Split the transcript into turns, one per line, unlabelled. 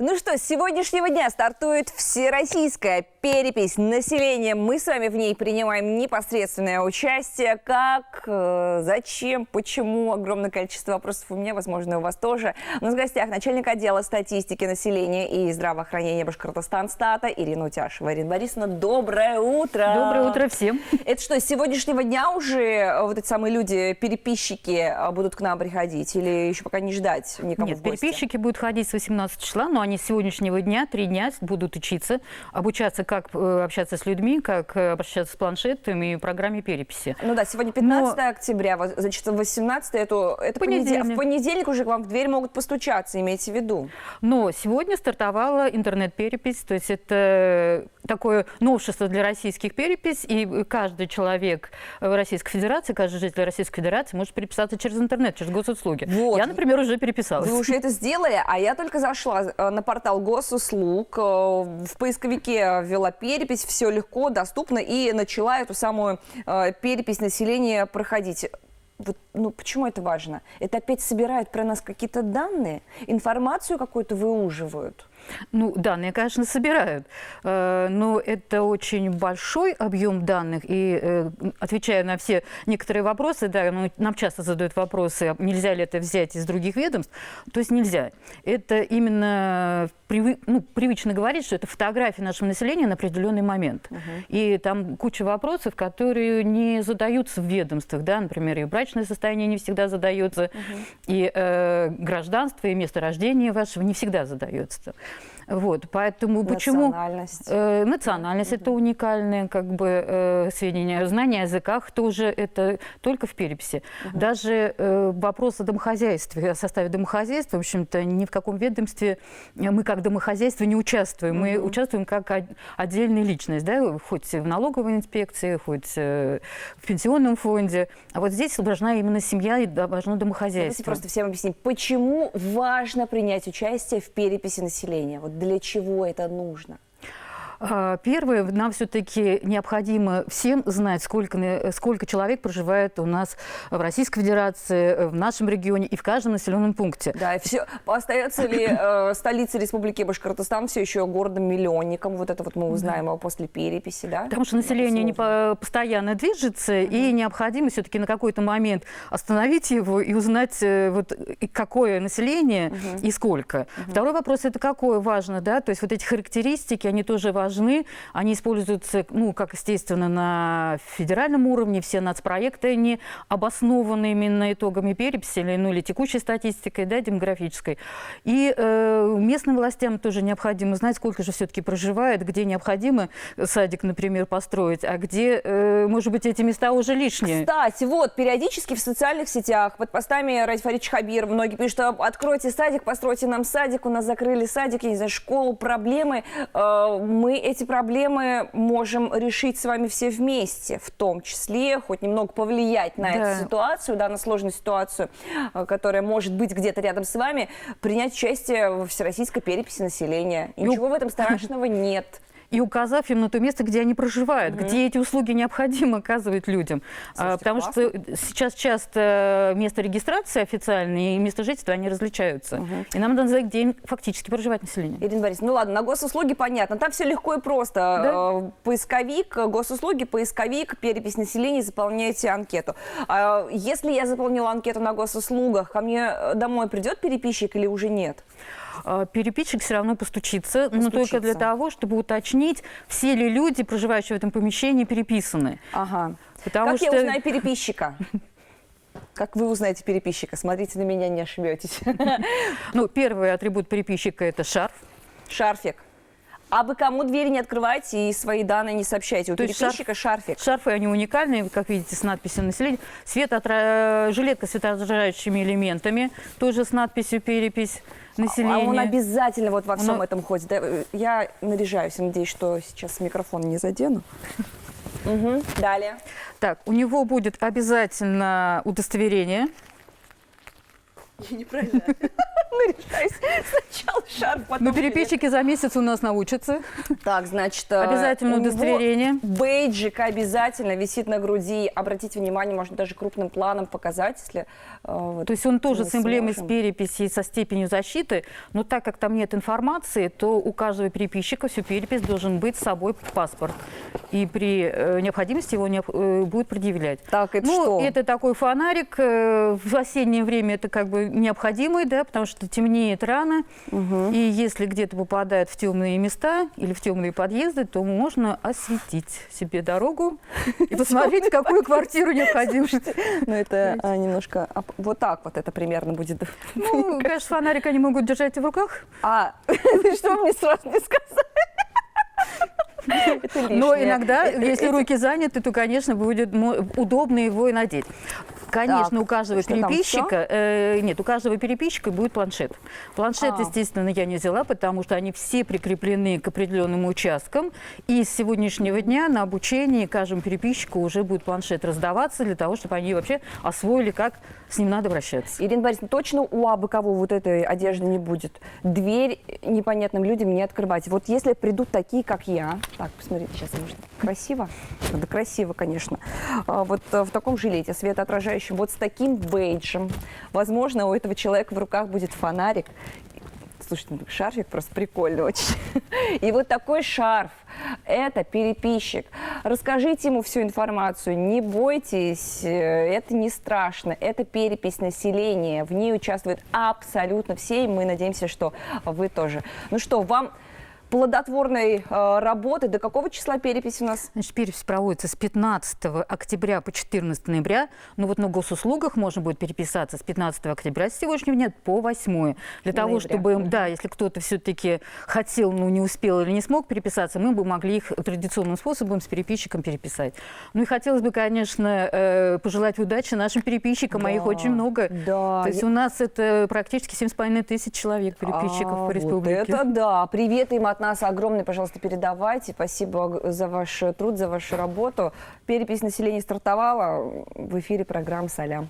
Ну что, с сегодняшнего дня стартует всероссийская перепись населения. Мы с вами в ней принимаем непосредственное участие. Как, зачем, почему? Огромное количество вопросов у меня, возможно, и у вас тоже. У нас в гостях начальник отдела статистики населения и здравоохранения Башкортостанстата Ирина Утяшева. Ирина Борисовна, доброе утро!
Доброе утро всем!
Это что, с сегодняшнего дня уже вот эти самые люди, переписчики, будут к нам приходить? Или еще пока не ждать никого в
Нет,
гости?
переписчики будут ходить с 18 числа, но они с сегодняшнего дня 3 дня будут учиться, обучаться, как общаться с людьми, как обращаться с планшетами и в программе переписи.
Ну да, сегодня 15 октября, значит, 18 это понедельник. В понедельник уже к вам в дверь могут постучаться, имейте в виду.
Но сегодня стартовала интернет-перепись, то есть это такое новшество для российских перепись, и каждый человек Российской Федерации, каждый житель Российской Федерации может переписаться через интернет, через госуслуги. Вот. Я, например, уже переписалась.
Вы уже это сделали, а я только зашла на портал госуслуг, в поисковике ввела перепись, все легко, доступно, и начала эту самую перепись населения проходить. Вот, ну, почему это важно? Это опять собирают про нас какие-то данные, информацию какую-то выуживают?
Ну, данные, конечно, собирают, но это очень большой объем данных, и отвечая на все некоторые вопросы, да, нам часто задают вопросы, нельзя ли это взять из других ведомств, то есть нельзя. Это именно привычно говорить, что это фотографии нашего населения на определенный момент. И там куча вопросов, которые не задаются в ведомствах, да, например, и брачное состояние не всегда задается, и гражданство, и место рождения вашего не всегда задается. Вот, поэтому
национальность.
Национальность это уникальное как бы сведения, знания о языках тоже это только в переписи. Даже вопрос о домохозяйстве, о составе домохозяйства, в общем-то, ни в каком ведомстве мы как домохозяйство не участвуем. Мы участвуем как отдельная личность, да, хоть в налоговой инспекции, хоть в пенсионном фонде. А вот здесь должна именно семья и должно домохозяйство.
Давайте просто всем объяснить, почему важно принять участие в переписи населения? Вот для чего это нужно?
Первое, нам все-таки необходимо всем знать, сколько человек проживает у нас в Российской Федерации, в нашем регионе и в каждом населенном пункте.
Да, и все. Остается ли столица Республики Башкортостан все еще городом-миллионником? Вот это вот мы узнаем после переписи, да?
Потому что население не постоянно движется, и необходимо все-таки на какой-то момент остановить его и узнать, вот, какое население и сколько. Второй вопрос – это какое важно, да? То есть вот эти характеристики, они тоже важны. Они используются, ну, как естественно, на федеральном уровне. Все нацпроекты, они обоснованы именно итогами переписи или текущей статистикой, да, демографической. И местным властям тоже необходимо знать, сколько же все-таки проживает, где необходимо садик, например, построить, а где, может быть, эти места уже лишние.
Кстати, вот, периодически в социальных сетях под постами Раиф Фаридович Хабир многие пишут, что откройте садик, постройте нам садик, у нас закрыли садик, я не знаю, школу, проблемы. Мы эти проблемы можем решить с вами все вместе, в том числе хоть немного повлиять на эту ситуацию, да, на сложную ситуацию, которая может быть где-то рядом с вами, принять участие в всероссийской переписи населения. И ничего в этом страшного нет.
И указав им на то место, где они проживают, где эти услуги необходимо оказывать людям.
Слушайте,
потому что сейчас часто место регистрации официальное и место жительства, они различаются. И нам надо знать, где фактически проживает население.
Ирина Борисовна, ну ладно, на госуслуги понятно. Там все легко и просто. Да? Поисковик, госуслуги, поисковик, перепись населения, заполняете анкету. Если я заполнила анкету на госуслугах, ко мне домой придет переписчик или уже нет?
Переписчик все равно постучится, но только для того, чтобы уточнить, все ли люди, проживающие в этом помещении, переписаны.
Ага. Как я узнаю переписчика? Как вы узнаете переписчика? Смотрите на меня, не ошибетесь.
Ну, первый атрибут переписчика – это шарф.
Шарфик. А вы кому двери не открываете и свои данные не сообщаете? У переписчика шарфик.
Шарфы, они уникальные, как видите, с надписью населения. Жилетка с светоотражающими элементами, тоже с надписью «Перепись населения».
А он обязательно вот во всем этом ходит. Да? Я наряжаюсь, надеюсь, что сейчас микрофон не задену. Далее.
Так, у него будет обязательно удостоверение.
Я неправильно. Ну, решаюсь. Сначала шарф, потом
Но переписчики за месяц у нас научатся.
Так, значит,
Обязательно
у него
удостоверение.
бейджик обязательно висит на груди. Обратите внимание, можно даже крупным планом показать, если... вот,
То есть он тоже
мы
с эмблемой, с
сможем.
переписью, со степенью защиты, но так как там нет информации, то у каждого переписчика всю перепись должен быть с собой паспорт. И при необходимости его будет предъявлять.
Так, это
Ну,
что?
это такой фонарик. В осеннее время это как бы необходимый, да, потому что темнеет рано. И если где-то попадает в темные места или в темные подъезды, то можно осветить себе дорогу и посмотреть, в какую квартиру необходимо.
Ну, это немножко... Вот так вот это примерно будет.
Ну, конечно, фонарик они могут держать и в руках.
А, что вы мне сразу не сказали? Это
Но
лишнее.
иногда, если руки заняты, то, конечно, будет удобно его и надеть. Конечно,
Так,
у каждого
что там,
переписчика, нет, у каждого переписчика будет планшет. Планшет,
А.
естественно, я не взяла, потому что они все прикреплены к определенным участкам. И с сегодняшнего дня на обучении каждому переписчику уже будет планшет раздаваться для того, чтобы они вообще освоили, как с ним надо обращаться.
Ирина Борисовна, точно у абы кого вот этой одежды не будет? Дверь непонятным людям не открывать. Вот если придут такие, как я... Так, посмотрите, сейчас, может, красиво? Да красиво, конечно. Вот в таком жилете светоотражающем, вот с таким бейджем. Возможно, у этого человека в руках будет фонарик. Слушайте, ну, шарфик просто прикольный очень. И вот такой шарф – это переписчик. Расскажите ему всю информацию, не бойтесь, это не страшно. Это перепись населения, в ней участвуют абсолютно все, и мы надеемся, что вы тоже. Ну что, вам плодотворной работы. До какого числа перепись у нас?
Значит, перепись проводится с 15 октября по 14 ноября. Но вот на госуслугах можно будет переписаться с 15 октября с сегодняшнего дня по 8. Для того,
Ноября.
чтобы, да, если кто-то все-таки хотел, но не успел или не смог переписаться, мы бы могли их традиционным способом с переписчиком переписать. Ну и хотелось бы, конечно, пожелать удачи нашим переписчикам, а их очень много.
Да.
То есть у нас это практически 7,5 тысяч человек переписчиков по республике.
Вот это да. Привет им от нас огромное, пожалуйста, передавайте. Спасибо за ваш труд, за вашу работу. Перепись населения стартовала. В эфире программа «Салям».